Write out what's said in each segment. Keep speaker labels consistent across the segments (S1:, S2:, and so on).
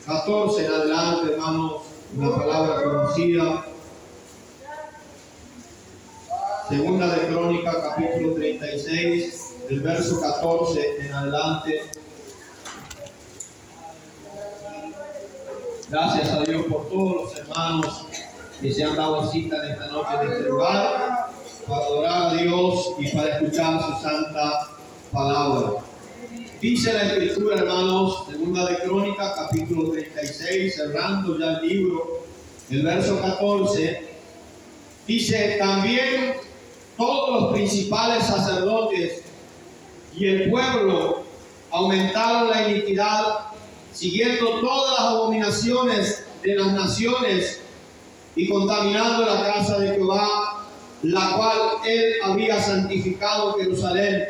S1: 14 en adelante, hermanos, una palabra conocida. Segunda de Crónicas, capítulo 36, del verso 14 en adelante. Gracias a Dios por todos los hermanos que se han dado cita en esta noche en este lugar para adorar a Dios y para escuchar su santa palabra. Dice la Escritura, hermanos, Segunda de Crónicas, capítulo 36, cerrando ya el libro, el verso 14, dice: también todos los principales sacerdotes y el pueblo aumentaron la iniquidad, siguiendo todas las abominaciones de las naciones y contaminando la casa de Jehová, la cual él había santificado Jerusalén.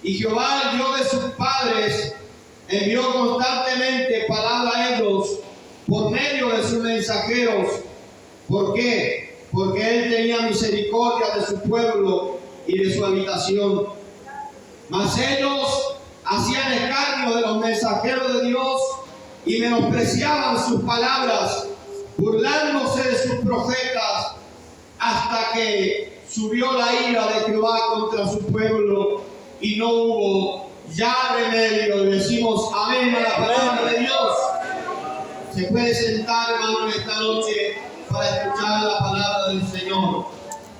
S1: Y Jehová, el Dios de sus padres, envió constantemente palabra a ellos por medio de sus mensajeros. ¿Por qué? Porque él tenía misericordia de su pueblo y de su habitación. Mas ellos hacían escarnio de los mensajeros de Dios y menospreciaban sus palabras, burlándose de sus profetas, hasta que subió la ira de Jehová contra su pueblo y no hubo ya remedio. Y decimos amén a la palabra de Dios. Se puede sentar, hermano, en esta noche para escuchar la palabra del Señor.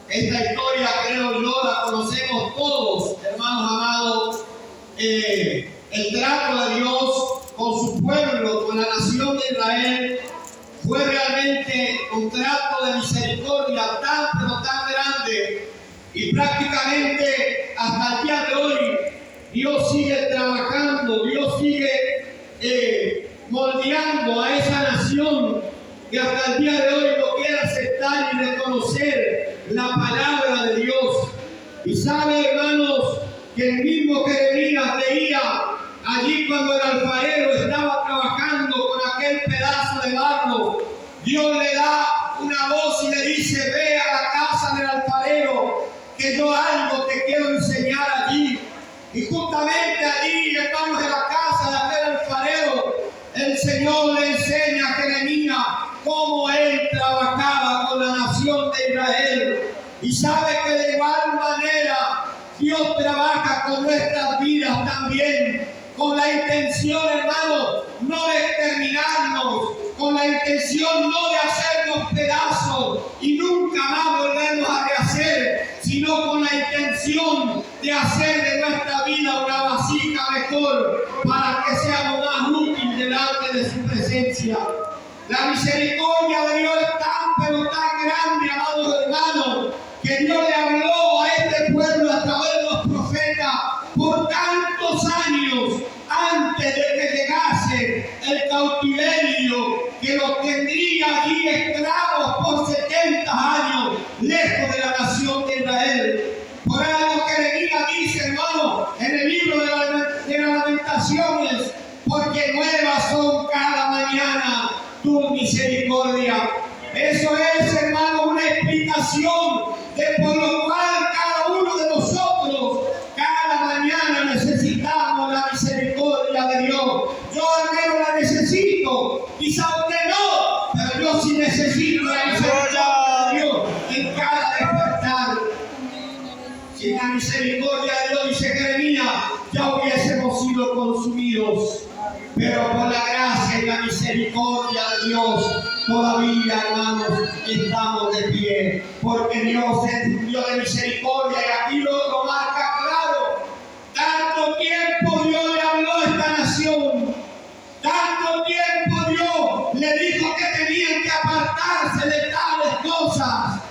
S1: Esta historia, creo yo, la conocemos todos, hermanos amados. El trato de Dios con su pueblo, con la nación de Israel, fue realmente un trato de misericordia tan, pero tan grande. Y prácticamente hasta el día de hoy, Dios sigue trabajando, Dios sigue moldeando a esa nación que hasta el día de hoy no quiere aceptar y reconocer la palabra de Dios. Y sabe, hermanos, que el mismo Jeremías veía allí cuando el alfarero estaba trabajando con aquel pedazo de barro. Dios le da una voz y le dice: ve a la casa del alfarero, que yo algo te quiero enseñar allí. Y justamente allí, hermanos, en la casa de aquel alfarero, el Señor le enseña a Jeremías cómo él trabajaba con la nación de Israel. Y sabe que de igual manera Dios trabaja con nuestras vidas también, con la intención, hermano, no de exterminarnos, con la intención no de hacernos pedazos y nunca más volvernos a rehacer, sino con la intención de hacer de nuestra vida una vasija mejor para que seamos más útiles delante de su presencia. La misericordia de Dios es tan, pero tan grande, amados hermanos, que Dios le habló a este pueblo a través de los profetas por tantos años antes de que llegase el cautiverio, que los tendría allí esclavos por 70 años, lejos de la nación de Israel. Por algo que Jeremías dice, hermano, en el libro de las Lamentaciones: porque nuevas son cada mañana tu misericordia. Eso es, hermano, una explicación de por lo cual cada uno de nosotros cada mañana necesitamos la misericordia de Dios. Yo al menos la necesito, quizá usted no, pero yo sí necesito la misericordia de Dios en cada despertar. Sin la misericordia de Dios, dice Jeremías, ya hubiésemos sido consumidos. Pero por la gracia y la misericordia de Dios, todavía, hermanos, estamos de pie. Porque Dios es un Dios de misericordia, y aquí lo marca claro. Tanto tiempo Dios le habló a esta nación, tanto tiempo Dios le dijo que tenían que apartarse de tales cosas,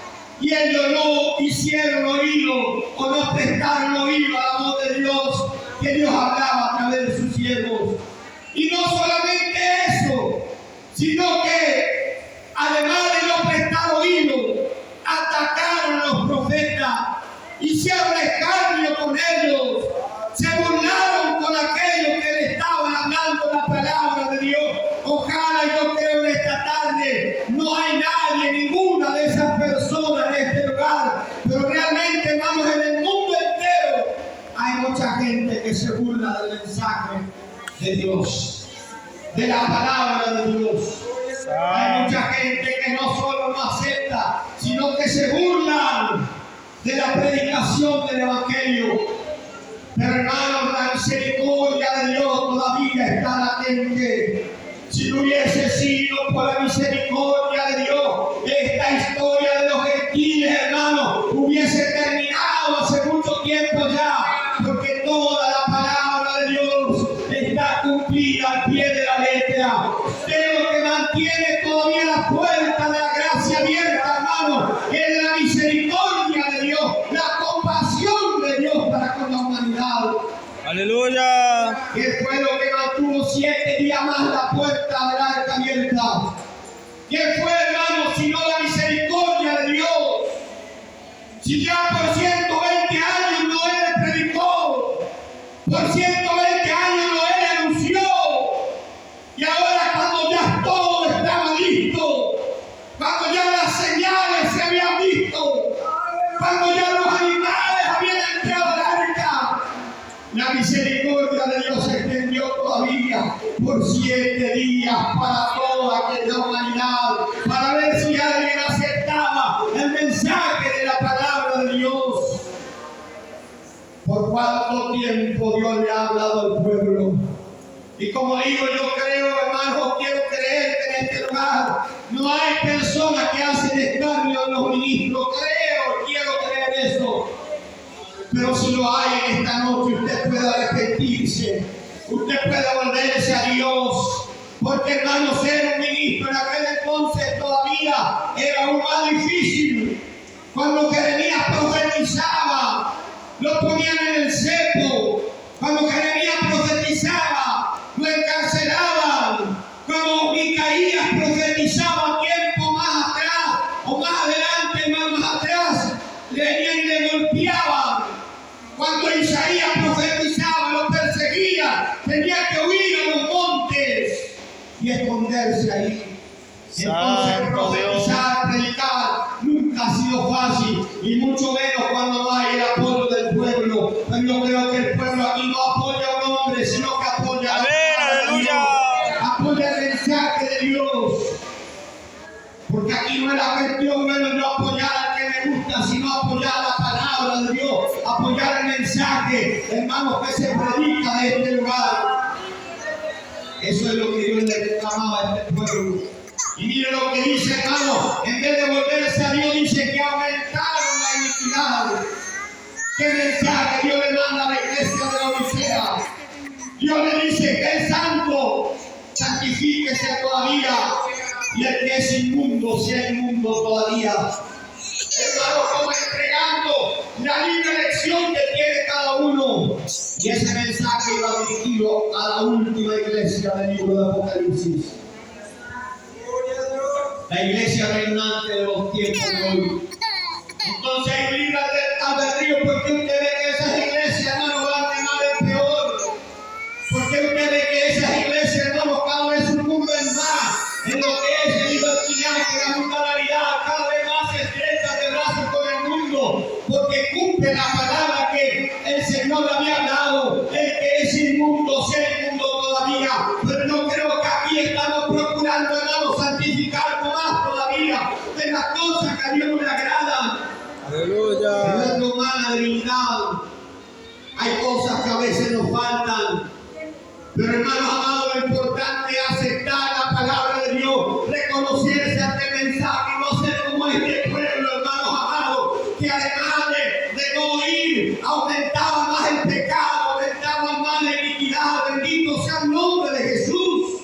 S1: y ellos no hicieron oído o no prestaron oído a la voz de Dios, que Dios hablaba a través de sus siervos. Y no solamente eso, sino que además de no prestar oído, atacaron a los profetas, hicieron escarnio con ellos, se burlaron con aquellos que le estaban hablando la palabra de Dios. Ojalá, yo creo en esta tarde, no hay nadie, ninguna de esas personas en este lugar, pero realmente, hermanos, en el mundo entero hay mucha gente que se burla del mensaje de Dios. de la palabra de Dios. Hay mucha gente que no solo no acepta, sino que se burlan de la predicación del Evangelio. Pero hermanos, la misericordia de Dios todavía está latente. Si no hubiese sido por la misericordia de Dios, esta historia de los gentiles, hermanos, hubiese terminado hace mucho tiempo ya, porque toda la palabra de Dios está cumplida al pie de la letra. De lo que mantiene todavía la puerta de la gracia abierta, hermanos, es la misericordia de Dios, la compasión de Dios para con la humanidad.
S2: Aleluya.
S1: ¿Qué fue lo que mantuvo 7 días más la puerta del arca abierta? ¿Qué fue, hermano, sino la misericordia de Dios? Si ya por 120 años Noé le predicó, por 120 años Noé le anunció, y ahora cuando ya todo estaba listo, cuando ya las señales se habían visto, cuando ya los animales habían entrado al arca, la misericordia de Dios se extendió todavía por 7 días para toda aquella humanidad, para ver si alguien aceptaba el mensaje de la palabra de Dios. ¿Por cuánto tiempo Dios le ha hablado al pueblo? Y como digo, yo creo, hermano, quiero creer que en este lugar no hay personas que hacen escarnio a los ministros. Quiero creer eso. Pero si lo hay en esta noche, usted puede arrepentirse, usted puede volverse a Dios, porque hermano, ser un ministro en aquel entonces todavía era aún más difícil. Cuando Jeremías profetizaba, lo ponían en el cepo. Cuando Jeremías profetizaba, lo encarcelaban. Cuando Micaías profetizaba tiempo más atrás, o más adelante, más atrás, le venían y le golpeaban. Cuando Isaías profetizaba, lo perseguía, tenía que huir a los montes y esconderse ahí. Entonces profetizar, predicar, nunca ha sido fácil, y mucho menos cuando no hay el apoyo del pueblo. Pero yo creo que el pueblo aquí no apoya a un hombre, sino que apoya a la palabra de Dios, apoya el mensaje de Dios. Porque aquí no es la cuestión, bueno, yo apoyar al que me gusta, sino apoyar la palabra de Dios, apoyar el mensaje, hermanos, que se predica de este lugar. Eso es lo que Dios le reclamaba a este pueblo. Y mire lo que dice, hermano, en vez de volverse a Dios, dice que aumentaron la iniquidad. ¿Qué mensaje Dios le manda a la iglesia de la Odisea? Dios le dice que es santo, santifíquese todavía, y el que es inmundo, sea inmundo todavía. Hermano, como entregando la libre elección que tiene cada uno. Y ese mensaje iba dirigido a la última iglesia del libro de Apocalipsis. La iglesia reinante de los tiempos de hoy. Entonces hay un libro del albedrío, porque usted ve que esas iglesias, hermano, van de mal en peor. Porque usted ve que esas iglesias, hermano, cada vez sucumben más en lo que es el libertinaje, la mundanalidad, cada vez más estrechas de brazos con el mundo, porque cumple la palabra que el Señor le había dado, el que es inmundo, sea inmundo todavía. Pero yo creo que aquí estamos procurando, hermano, santificar más todavía de las cosas que a Dios no le agradan.
S2: Aleluya.
S1: En nuestra humana debilidad hay cosas que a veces nos faltan. Pero hermanos amados, lo importante es aceptar la palabra de Dios, reconocerse ante el mensaje y no ser como este pueblo, hermanos amados, que además de no oír, aumentaba más el pecado, aumentaba más la iniquidad. Bendito sea el nombre de Jesús.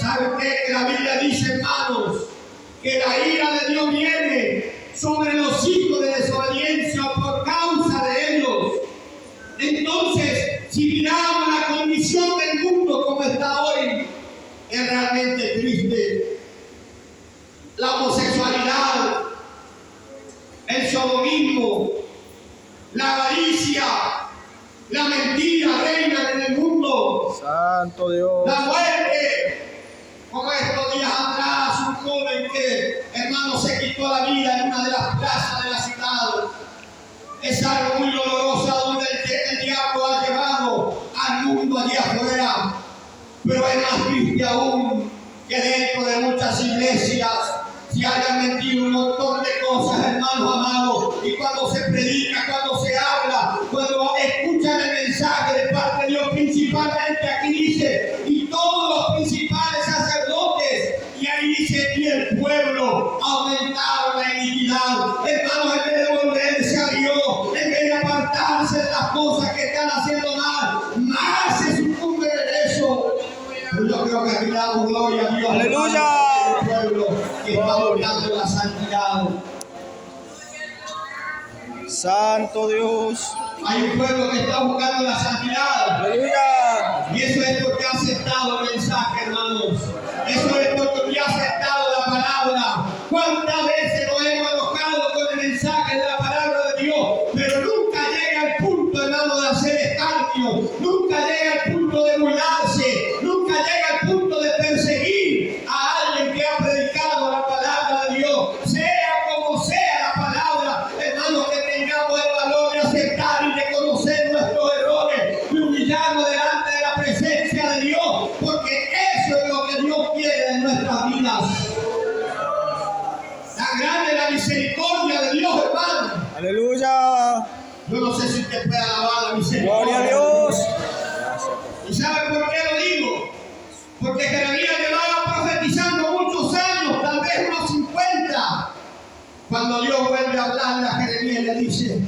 S1: ¿Sabe usted que la Biblia dice, hermanos, que la ira de Dios viene sobre los hijos de desobediencia por causa de ellos? Entonces, si miramos la condición del mundo como está hoy, es realmente triste. La homosexualidad, el sodomismo, la avaricia, la mentira reinan en el mundo.
S2: Santo Dios.
S1: La muerte. Como estos días atrás, un joven que, hermano, se quitó la vida en una de las plazas de la ciudad. Es algo muy doloroso donde el diablo ha llevado al mundo allí afuera. Pero es más triste aún que dentro de muchas iglesias se hayan metido un montón de cosas, hermanos amados, y cuando se predica, cuando se habla, cuando escuchan el mensaje de parte de Dios, principalmente aquí dice, y todos los principales sacerdotes, y ahí dice, y el pueblo aumentaron la iniquidad. Hermanos, en vez de volverse a Dios, en vez de apartarse de las cosas que están haciendo mal, más se sucumben en eso. Pero yo creo que aquí damos gloria a Dios.
S2: ¡Aleluya!
S1: El pueblo que está buscando la santidad.
S2: Santo Dios.
S1: Hay un pueblo que está buscando la santidad.
S2: Aleluya.
S1: Y eso es porque ha aceptado el mensaje, hermanos. Eso es porque ha aceptado la palabra. ¿Cuántas veces nos hemos enojado con el mensaje de la palabra de Dios? Pero nunca llega al punto, hermano, de hacer escarnio. Nunca llega al punto de burlarse. Nunca llega al punto de perseguir a alguien que ha predicado la palabra de Dios. Sea como sea la palabra, hermano, que tengamos el valor de aceptar y reconocer nuestros errores y humillarnos delante de la presencia de Dios, porque eso es lo que Dios quiere en nuestras vidas. Tan grande la misericordia de Dios, hermano.
S2: Aleluya.
S1: Yo no sé si usted puede alabar la misericordia.
S2: Gloria a Dios.
S1: ¿Y sabe por qué lo digo? Porque Jeremías llevaba profetizando muchos años, tal vez unos 50. Cuando Dios vuelve a hablarle a Jeremías, le dice,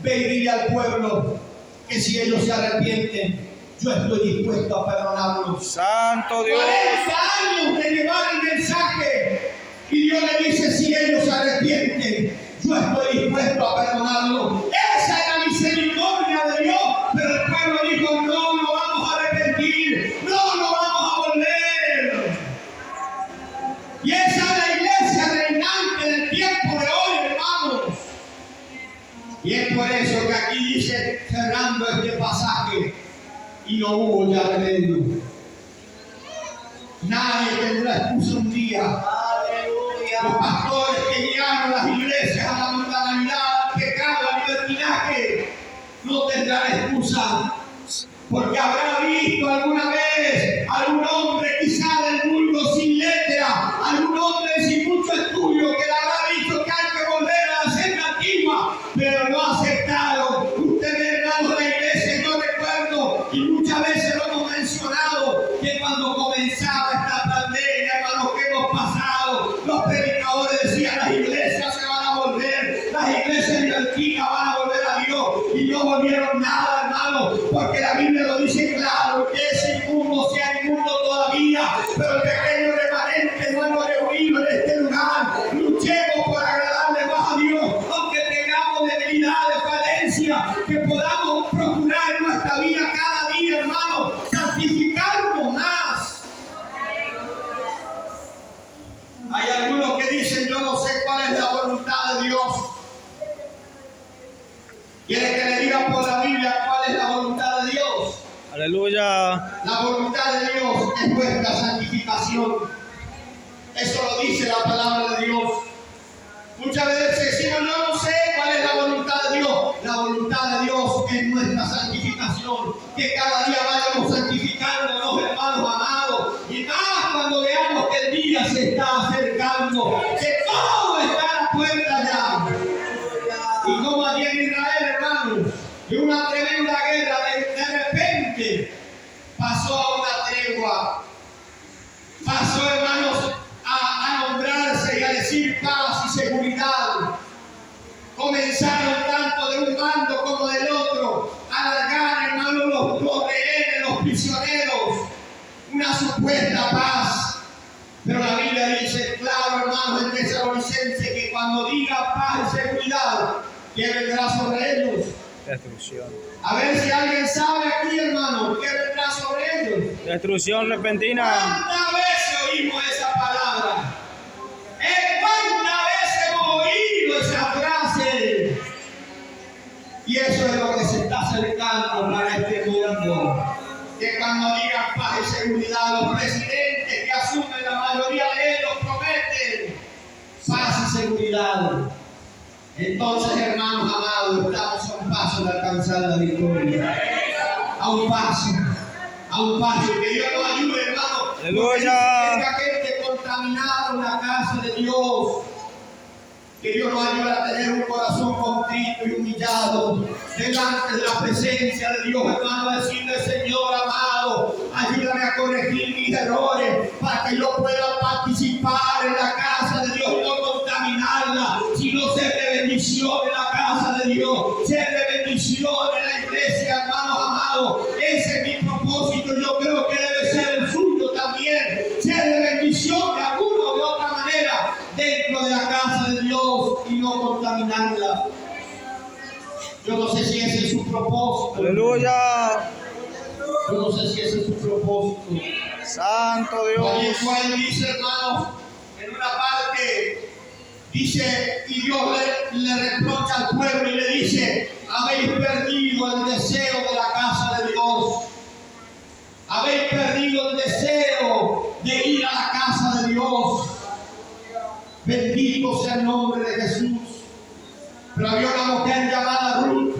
S1: ve y dile al pueblo que si ellos se arrepienten, yo estoy dispuesto a perdonarlos.
S2: Santo Dios.
S1: 40 años de llevar el mensaje y Dios le dice, si ellos se arrepienten, yo estoy dispuesto a perdonarlos. Esa es la misericordia de Dios, pero el pueblo dijo, no nos vamos a arrepentir, no nos vamos a volver. Y esa es la iglesia reinante del tiempo de hoy, hermanos. Y es por eso que aquí dice, cerrando este pasaje, y no hubo ya remedio. Nadie tendrá excusa un día. Los pastores que guiaron las iglesias a la mundanalidad, al pecado, al libertinaje, no tendrán excusa. Porque habrá visto alguna vez algún hombre quizá del mundo sin letra, algún hombre sin mucho estudio que le habrá dicho que hay que volver a la senda antigua, pero no aceptaron. Ustedes, hermanos de la iglesia, yo recuerdo, y muchas veces lo hemos mencionado, que cuando comenzaba esta pandemia, hermanos, que hemos pasado, los predicadores decían, las iglesias se van a volver, las iglesias libertinas van a volver a Dios, y no volvieron nada, hermanos, porque la Biblia lo dice claro, que ese inmundo sea inmundo todavía, pero el pequeño remanente no hemos reunido en este lugar. Luchemos por agradarle más a Dios, aunque tengamos debilidades, falencias, que podamos procurar en nuestra vida cada día, hermano, santificarnos más. Hay algunos que dicen, yo no sé cuál es la voluntad de Dios. ¿Quiere que le diga por la Biblia cuál es la voluntad de Dios?
S2: Aleluya.
S1: La voluntad de Dios es nuestra santificación. Eso lo dice la palabra de Dios. Muchas veces decimos, yo no sé cuál es la voluntad de Dios. La voluntad de Dios es nuestra santificación. Que cada día vayamos santificándonos, hermanos amados. Y más cuando veamos que el día se está acercando. Que todo está a la puerta ya. Y como allí en Israel, hermanos, de una tremenda guerra, de repente pasó a una tregua. Pasó, hermanos, a nombrarse y a decir paz y seguridad. Comenzaron tanto de un bando como del otro a largar, hermanos, los rehenes, los prisioneros, una supuesta paz. Pero la Biblia dice claro, hermanos, en Tesalonicenses, que cuando diga paz y seguridad, ¿qué vendrá sobre ellos?
S2: Destrucción.
S1: A ver si alguien sabe aquí, hermano, ¿qué vendrá sobre ellos?
S2: Destrucción repentina.
S1: ¿Cuántas veces oímos esa palabra? ¿Cuántas veces hemos oído esa frase? Y eso es lo que se está acercando para este mundo. Que cuando digan paz y seguridad, los presidentes que asumen la mayoría de ellos prometen paz y seguridad. Entonces, hermanos amados, estamos a un paso de alcanzar la victoria. A un paso. a un patio. Que Dios nos ayude, hermano.
S2: Aleluya.
S1: Porque gente contaminada en la casa de Dios. Que Dios nos ayude a tener un corazón contrito y humillado delante de la presencia de Dios, hermano, a decirle: Señor amado, ayúdame a corregir mis errores para que yo pueda participar en la casa de Dios, no contaminarla, sino ser de bendición en la casa de Dios, ser de bendición en la iglesia, hermanos amados. Ese es mi propósito. Yo creo que debe ser el suyo también, ser de bendición de alguna o de otra manera dentro de la casa de Dios y no contaminarla. Yo no sé si ese es su propósito.
S2: Aleluya.
S1: Yo no sé si ese es su propósito.
S2: Santo
S1: Ahí
S2: Dios.
S1: dice, hermanos, en una parte, dice, y Dios le reprocha al pueblo y le dice: habéis perdido el deseo de la casa de Dios. Habéis perdido el deseo de ir a la casa de Dios. Bendito sea el nombre de Jesús. Pero había una mujer llamada Ruth.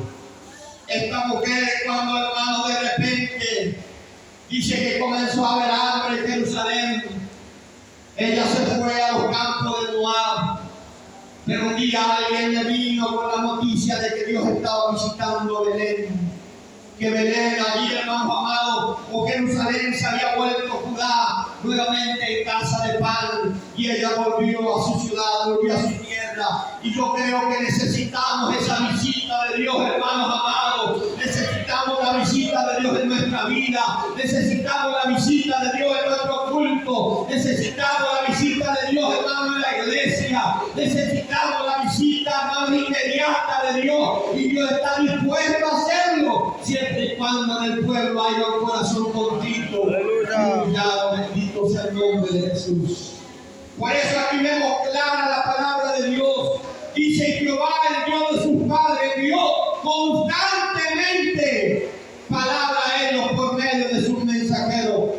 S1: Esta mujer, cuando, hermano, de repente dice que comenzó a haber hambre en Jerusalén, ella se fue a los campos de Moab. Pero un día alguien le vino con la noticia de que Dios estaba visitando Belén. Que Belén, allí, hermanos amados, o Jerusalén se había vuelto Judá nuevamente en casa de pan, y ella volvió a su ciudad, volvió a su tierra. Y yo creo que necesitamos esa visita de Dios, hermanos amados. Necesitamos la visita de Dios en nuestra vida, necesitamos la visita de Dios en nuestro culto, necesitamos la visita de Dios, hermano, en la iglesia, necesitamos la visita, hermano, inmediata de Dios, y Dios está dispuesto a hacerlo siempre y cuando en el pueblo haya un corazón contrito.
S2: Aleluya.
S1: Bendito sea el nombre de Jesús. Por eso aquí vemos clara la palabra de Dios. Dice: Jehová, el Dios de sus padres, envió constantemente palabra a ellos por medio de sus mensajeros.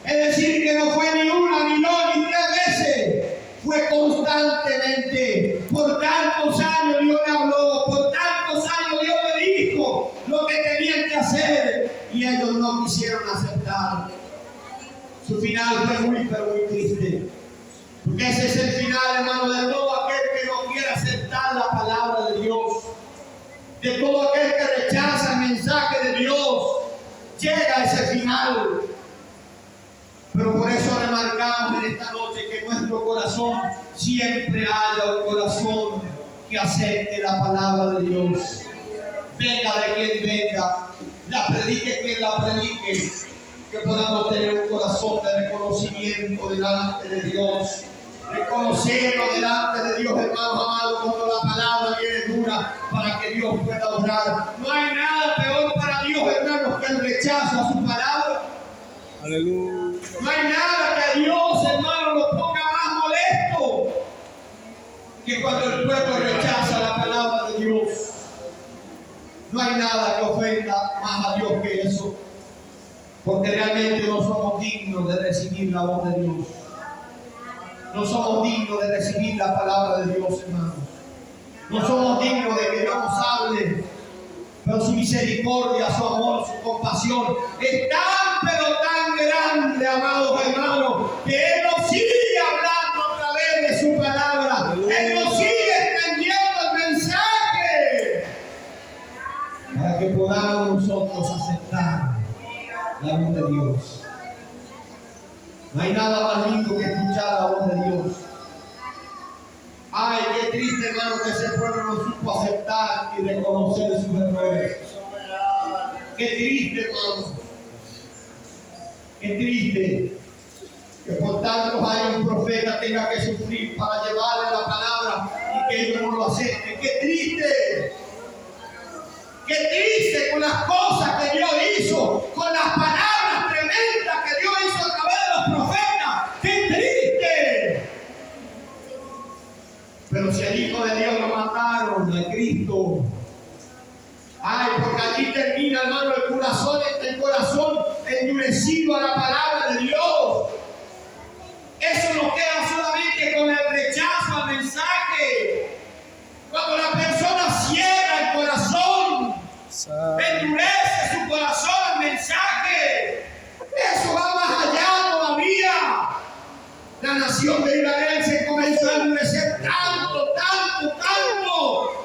S1: Es decir, que no fue ni una, ni dos, ni tres veces. Fue constantemente. Por tantos años Dios le habló, por tantos años Dios le dijo lo que tenían que hacer, y ellos no quisieron aceptar. Su final fue muy, pero muy triste. Porque ese es el final, hermano, de todo aquel que no quiere aceptar la palabra de Dios. De todo aquel que rechaza el mensaje de Dios. Llega ese final. Pero por eso remarcamos en esta noche que en nuestro corazón siempre haya un corazón que acepte la palabra de Dios. Venga de quien venga, la predique quien la predique, que podamos tener un corazón de reconocimiento delante de Dios. Reconocerlo delante de Dios, hermanos amados, cuando la palabra viene dura, para que Dios pueda obrar. No hay nada peor para Dios, hermanos, que el rechazo a su palabra.
S2: Aleluya.
S1: No hay nada que a Dios, hermano, lo ponga más molesto que cuando el pueblo rechaza la palabra de Dios. No hay nada que ofenda más a Dios que eso, porque realmente no somos dignos de recibir la voz de Dios. No somos dignos de recibir la palabra de Dios, hermanos. No somos dignos de que Dios nos hable, pero su misericordia, su amor, su compasión es tan, pero tan grande, amados hermanos, que Él nos sigue hablando a través de su palabra. Él nos sigue extendiendo el mensaje para que podamos nosotros aceptar la voz de Dios. No hay nada más lindo que escuchar la voz de Dios. Ay, qué triste, hermano, que ese pueblo no supo aceptar y reconocer sus errores. Qué triste, hermano. Qué triste que por tantos años un profeta tenga que sufrir para llevarle la palabra y que ellos no lo acepten. Qué triste. Qué triste con las cosas que Dios hizo, con las palabras tremendas que Dios hizo a través de los profetas. ¡Qué triste! Pero si el Hijo de Dios lo mataron, a Cristo. Ay, porque allí termina, hermano, el corazón endurecido a la palabra de Dios. Eso no queda solamente con el rechazo al mensaje. Cuando la persona cierra el corazón, endurece su corazón al mensaje, la nación de Israel se comenzó a endurecer tanto,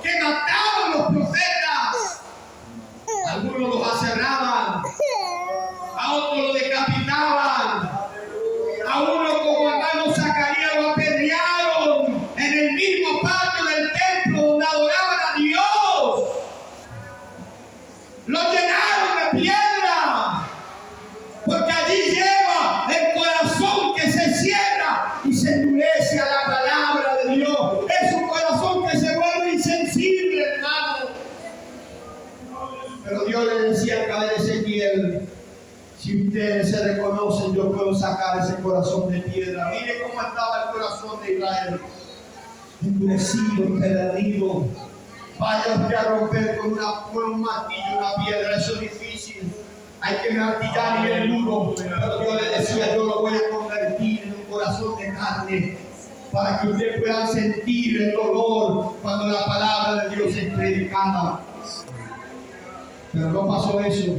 S1: que mataban los profetas. Algunos los aserraban, a otros los decapitaban, a uno como hermano Zacarías lo apedrearon en el mismo patio del templo donde adoraban a Dios. Lo llenaron de piedra, porque allí lleva el corazón que se cierra y se endurece a la palabra de Dios. Es un corazón que se vuelve insensible, hermano. Pero Dios le decía a Ezequiel: si ustedes se reconocen, yo puedo sacar ese corazón de piedra. Mire cómo estaba el corazón de Israel, endurecido, empedernido. Vaya usted a romper con un martillo una piedra, eso es difícil. Hay que martillar y es duro. Pero Dios le decía: yo lo voy a convertir en un corazón de carne, para que ustedes puedan sentir el dolor cuando la palabra de Dios es predicada. Pero no pasó eso.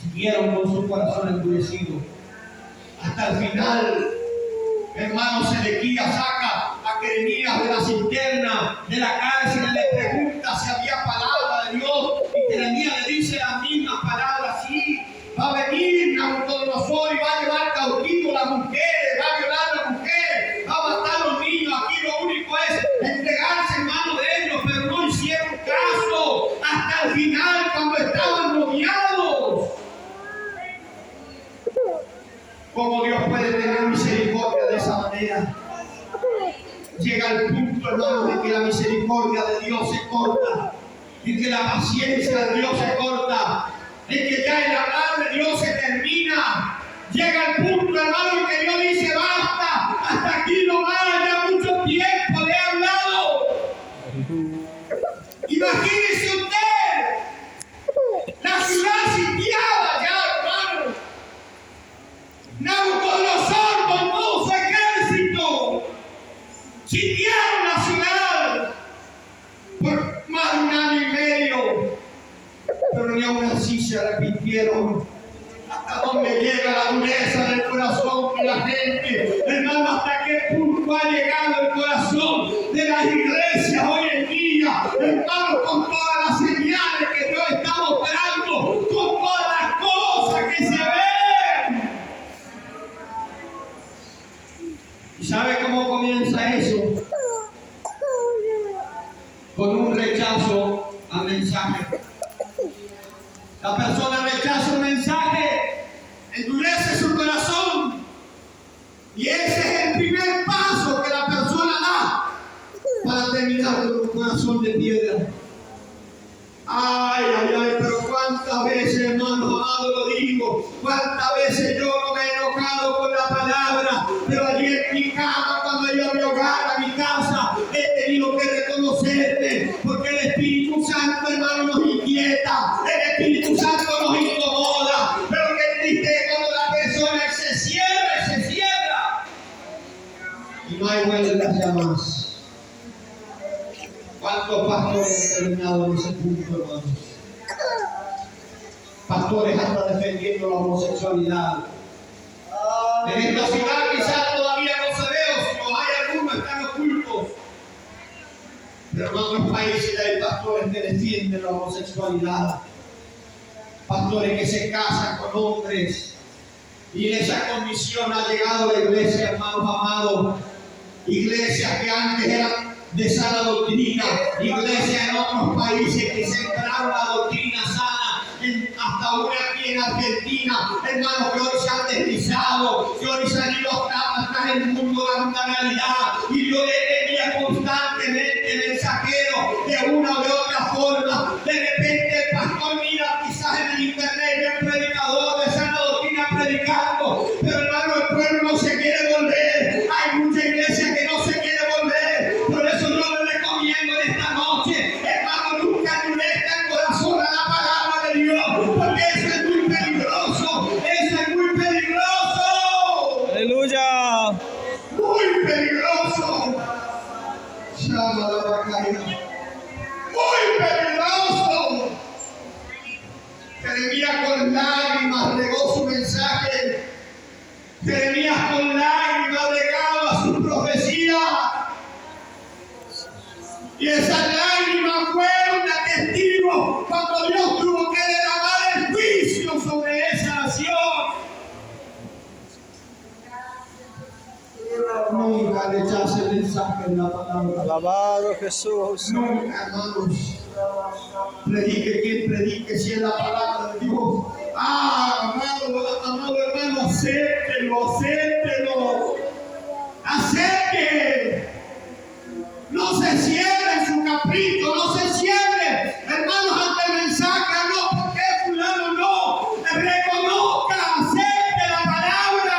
S1: Siguieron con su corazón endurecido. Hasta el final, hermano, Sedequías saca a Jeremías de la cisterna, de la cárcel, y le pregunta si había palabra de Dios. Y Jeremías le dice la misma palabra: sí, va a venir Nabucodonosor y va a llevar cautivo a las mujeres, va a violar a las mujeres, va a matar a los niños. Aquí lo único es entregarse en manos de ellos, pero no hicieron caso hasta el final, cuando estaban rodeados. ¿Cómo Dios puede tener misericordia de esa manera? Llega el punto, hermano, de que la misericordia de Dios se corta, en que la paciencia de Dios se corta, en que ya el hablar de Dios se termina. Llega el punto, hermano, en que Dios dice: basta, hasta aquí no va, ya mucho tiempo le he hablado. Imagínese usted, la ciudad sitiada ya, hermano. Nabucodonosor con todo su ejército sitiaron la ciudad por más de 1 año y medio, pero ni aún así se arrepintieron. Hasta donde llega la dureza del corazón de la gente, hermano, hasta qué punto ha llegado el corazón de las iglesias hoy en día, hermano, con todas las señales que Dios está mostrando, con todas las cosas que se ven. ¿Y sabe cómo comienza eso? Con un rechazo al mensaje. La persona rechaza un mensaje, endurece su corazón, y ese es el primer paso que la persona da para terminar con un corazón de piedra. Ay, ay, ay, pero cuántas veces, hermano amado, lo digo, cuántas veces yo no me he enojado con la palabra, pero allí en mi cama, cuando yo me hogar a mi casa, he tenido que reconocerte, porque el Espíritu Santo, hermano, nos inquieta, el Espíritu Santo nos incomoda, pero qué triste cuando la persona se cierra, y no hay vuelta hacia más. ¿Cuántos pastores han terminado en ese punto, hermanos? Pastores hasta defendiendo la homosexualidad. En esta ciudad quizás todavía no se ve, o si no hay algunos, están ocultos. Pero en otros países hay pastores que defienden la homosexualidad. Pastores que se casan con hombres. Y en esa condición ha llegado la iglesia, hermanos amados. Iglesias que antes eran de sana doctrina, iglesias en otros países que sembraron la doctrina sana, hasta una aquí en Argentina, hermanos, que hoy se han deslizado, que hoy se han ido hasta el mundo de la mundanalidad, y yo le tenía constantemente mensajeros de una o de otra forma. De repente el pastor mira quizás en el internet el predicador de sana doctrina predicando, pero hermano, el pueblo no se quiere volver. Hay mucha iglesia que no se quiere volver. Por eso yo le recomiendo en esta noche, hermano, nunca endurezca el corazón a la palabra de Dios, porque eso es muy peligroso. Eso es muy peligroso.
S2: Aleluya.
S1: Muy peligroso. Llama la vacaria. Muy peligroso. Jeremías con lágrimas regó su mensaje. Jeremías con lágrimas Y esas lágrimas fueron de testigo cuando Dios tuvo que derramar el juicio sobre esa nación. Nunca rechace el mensaje de la palabra.
S2: Alabado Jesús.
S1: Nunca, hermanos. Predique quien predique, si es la palabra de Dios. Amado hermano, acéptelo, acéptelo. Acepte. No se cierre en su capricho, no se cierre, hermanos, ante el mensaje. No, porque fulano no. Reconozca, acepte la palabra.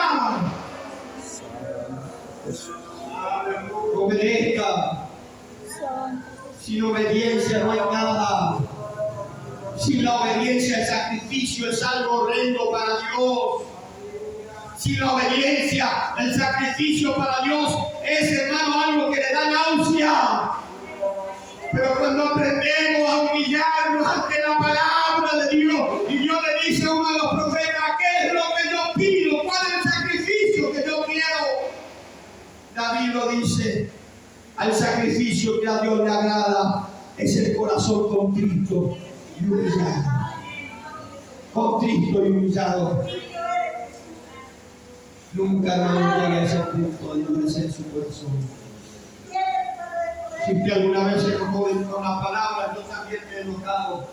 S1: Obedezca. Sin obediencia no hay nada. Sin la obediencia el sacrificio es algo horrendo para Dios. Sin la obediencia el sacrificio para Dios es, hermano, algo que le da náusea. Pero cuando aprendemos a humillarnos ante la palabra de Dios y Dios le dice a uno de los profetas, ¿qué es lo que yo pido? ¿Cuál es el sacrificio que yo quiero? David lo dice, al sacrificio que a Dios le agrada es el corazón contrito y humillado. Contrito y humillado. Nunca nadie llegue a ese punto de endurecer su corazón. Si usted alguna vez se enojó con la palabra, yo también me he enojado.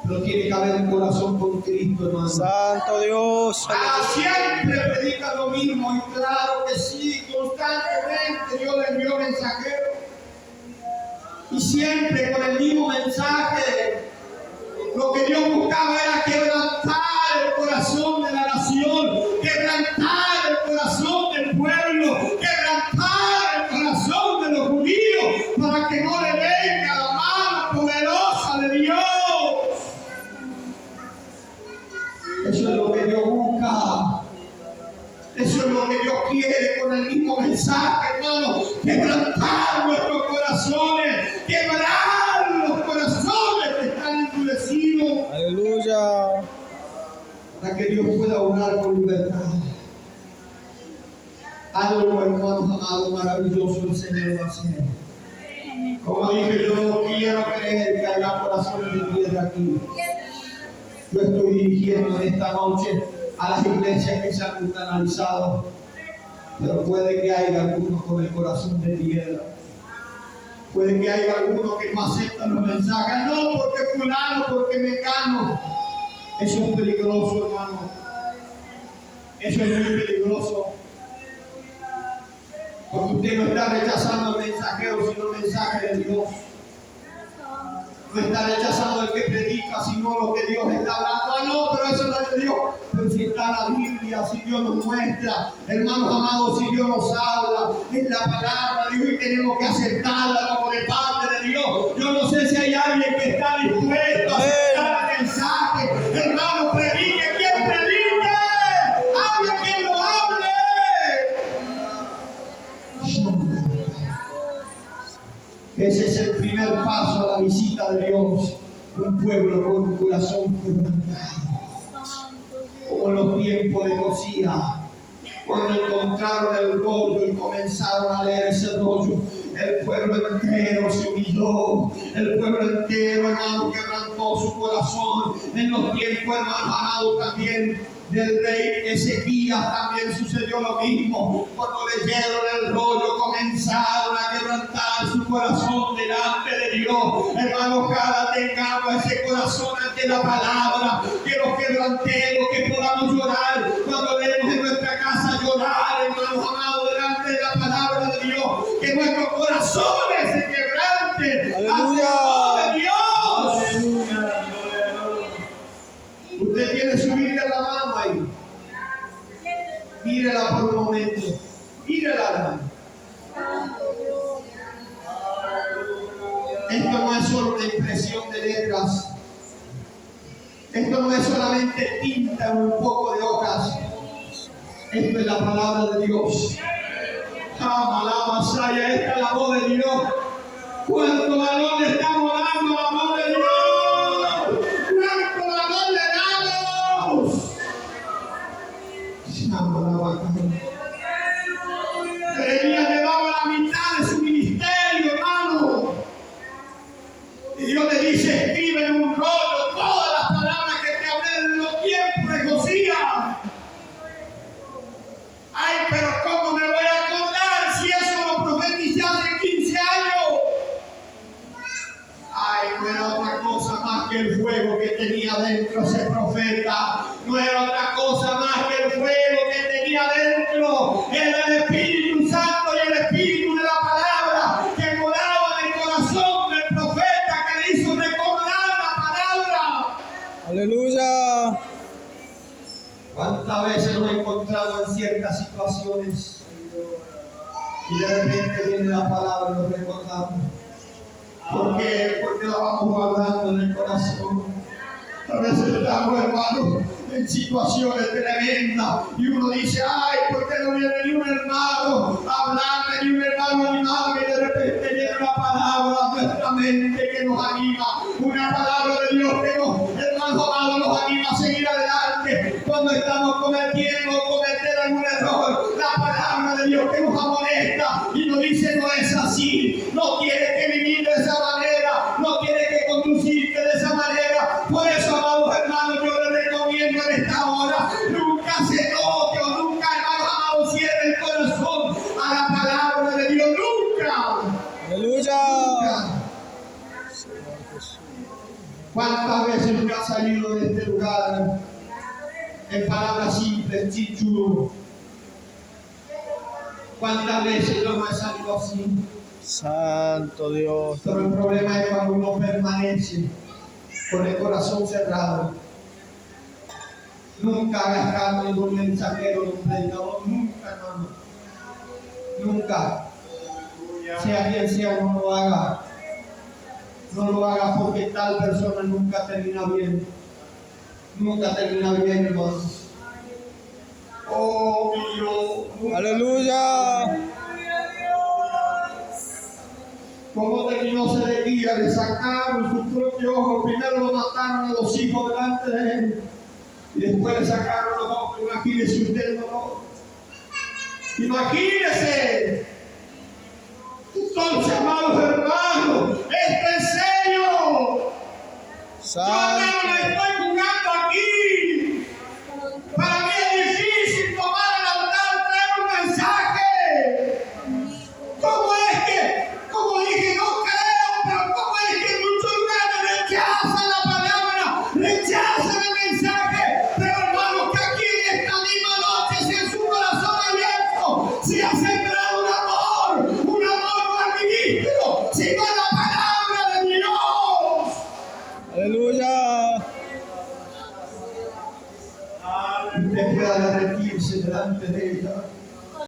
S1: Pero tiene que haber un corazón contrito, hermano.
S2: Santo Dios.
S1: Siempre predica lo mismo, y claro que sí, constantemente Dios le envió mensajeros. Y siempre con el mismo mensaje. Lo que Dios buscaba era quebrantar el corazón de la nación, quebrantar el corazón del pueblo, quebrantar el corazón de los judíos, para que no le venga la mano poderosa de Dios. Eso es lo que Dios busca. Eso es lo que Dios quiere con el mismo mensaje, hermano. Quebrantar nuestros corazones, quebrar los corazones que están endurecidos.
S2: Aleluya.
S1: Para que Dios pueda orar con libertad. Algo, hermanos amados, maravilloso el Señor va a hacer. Como dije, yo no quiero creer que haya corazones de piedra aquí. Yo estoy dirigiendo en esta noche a las iglesias que se han analizado, pero puede que haya algunos con el corazón de piedra. Puede que haya algunos que no aceptan los mensajes. No, porque fulano, porque mecano. Eso es peligroso, hermano. Eso es muy peligroso. Porque usted no está rechazando al mensajero, sino el mensaje de Dios. No está rechazando al que predica, sino lo que Dios está hablando. No, pero eso no es de Dios. Pero si está la Biblia, si Dios nos muestra, hermanos amados, si Dios nos habla, es la palabra de Dios y tenemos que aceptarla como de parte de Dios. Yo no sé si hay alguien que está dispuesto a aceptar el mensaje. Hermano, predique, quien predique, hable quien lo hable. Ese es el primer paso a la visita de Dios. Un pueblo con un corazón quebrantado. Como en los tiempos de Josías, cuando encontraron el rollo y comenzaron a leer ese rollo, el pueblo entero se humilló. El pueblo entero, hermano, quebrantó su corazón. En los tiempos, hermano amado, también del rey Ezequías también sucedió lo mismo. Cuando leyeron el rollo, comenzaron a quebrantar su corazón delante de Dios. Hermano, cada tengamos ese corazón ante la palabra, que nos quebrantemos, que podamos llorar cuando leemos en nuestra casa, llorar, hermanos amados, delante de la palabra de Dios, que nuestros corazones se quebranten ante la voz de Dios. Aleluya. Usted tiene su Biblia en la mano ahí. Mírela por un momento. Mírela, hermano. Esto no es solo una impresión de letras. Esto no es solamente tinta en un poco de hojas. Esto es la palabra de Dios. Masaya, esta es la voz de Dios. ¿Cuánto valor le estamos dando a la voz de Dios? ¿Cuánto valor le damos? Jeremías llevaba la mitad de su ministerio, hermano, ciertas situaciones y de repente viene la palabra y nos recordamos. ¿Por qué? Porque la vamos guardando en el corazón. A veces estamos, hermanos, en situaciones tremendas y uno dice, ay, ¿por qué no viene ni un hermano a hablarme, ni un hermano a animarme? Y de repente viene una palabra a nuestra mente que nos anima, una palabra de Dios que nos, hermanos amados, nos anima a seguir adelante cuando estamos cometiendo o cometer algún error. La palabra de Dios que nos amonesta y nos dice, no es así, no tienes que vivir de esa manera, no tienes que conducirte de esa manera. Por eso, amados hermanos, yo les recomiendo en esta hora, nunca se toque o nunca, hermanos amados, cierre el corazón a la palabra de Dios, nunca.
S2: Aleluya.
S1: Nunca. ¿Cuántas veces usted ha salido de este lugar en palabras simples, chichu? ¿Cuántas veces yo no he salido así?
S2: Santo Dios.
S1: Pero el problema es cuando uno permanece con el corazón cerrado. Nunca hagas caso de un mensajero, de un predicador, nunca, hermano. Nunca. Sea quien sea, no lo haga. No lo haga porque tal persona nunca termina bien. Nunca termina bien, hermano. Oh, mi Dios.
S2: Aleluya.
S1: ¿Cómo terminó Sedequías? Le sacaron sus propios ojos. Primero lo mataron a los hijos delante de él. Y después le sacaron los ojos. Imagínese usted el dolor. Imagínese. Entonces, amados hermanos, esto es serio. Yo al menos
S2: Santo.
S1: le estoy jugando aquí. Para mí es difícil tomar el altar, traer un mensaje. ¿Cómo es que, como dije, no creo, pero cómo es que en muchos lugares rechazan la palabra, rechazan el mensaje? Pero hermanos, que aquí en esta misma noche, si en su corazón abierto se ha sembrado un amor no al ministro, sino a la palabra de Dios.
S2: Aleluya.
S1: Usted pueda derretirse delante de ella.